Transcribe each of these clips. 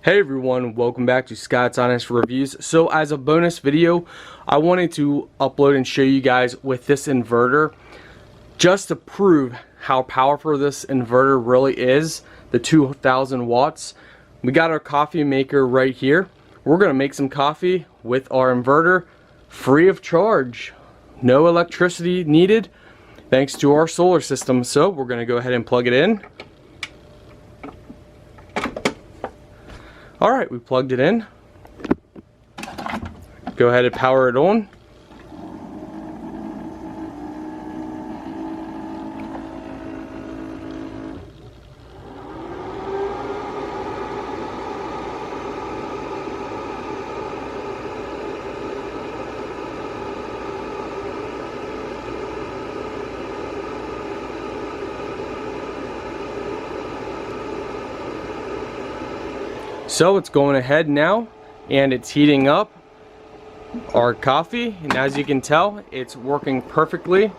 Hey everyone, welcome back to Scott's Honest Reviews. So as a bonus video, I wanted to upload and show you guys with this inverter just to prove how powerful this inverter really is, the 2000 watts. We got our coffee maker right here. We're gonna make some coffee with our inverter free of charge. No electricity needed thanks to our solar system. So we're gonna go ahead and plug it in. Alright, we plugged it in. Go ahead and power it on. So it's going ahead now and it's heating up our coffee, and as you can tell, it's working perfectly.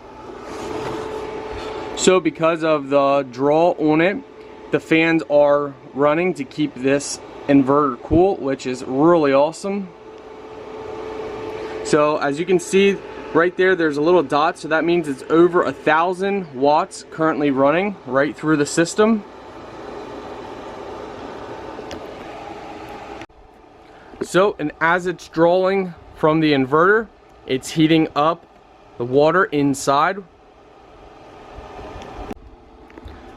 So because of the draw on it, the fans are running to keep this inverter cool, which is really awesome. So as you can see right there, there's a little dot, so that means it's over 1,000 watts currently running right through the system. So, and as it's drawing from the inverter, it's heating up the water inside.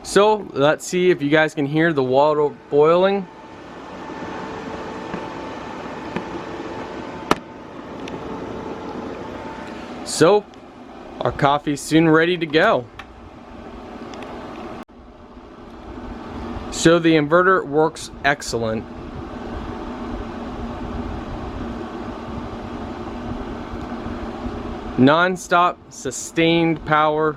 So, let's see if you guys can hear the water boiling. So, our coffee's soon ready to go. So, the inverter works excellent. Non-stop, sustained power.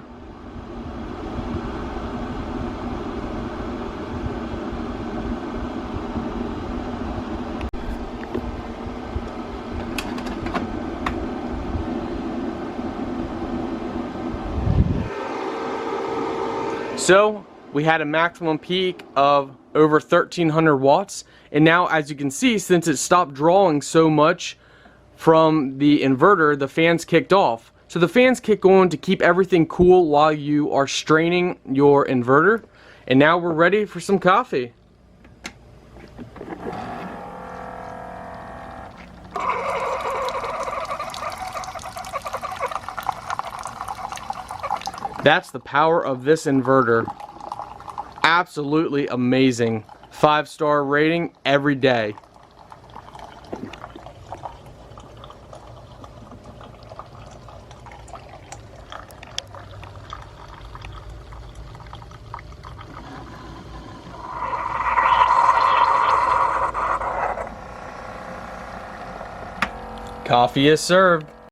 So we had a maximum peak of over 1,300 watts, and now as you can see, since it stopped drawing so much from the inverter, the fans kicked off. So the fans kick on to keep everything cool while you are straining your inverter. And now we're ready for some coffee. That's the power of this inverter. Absolutely amazing. 5-star rating every day. Coffee is served.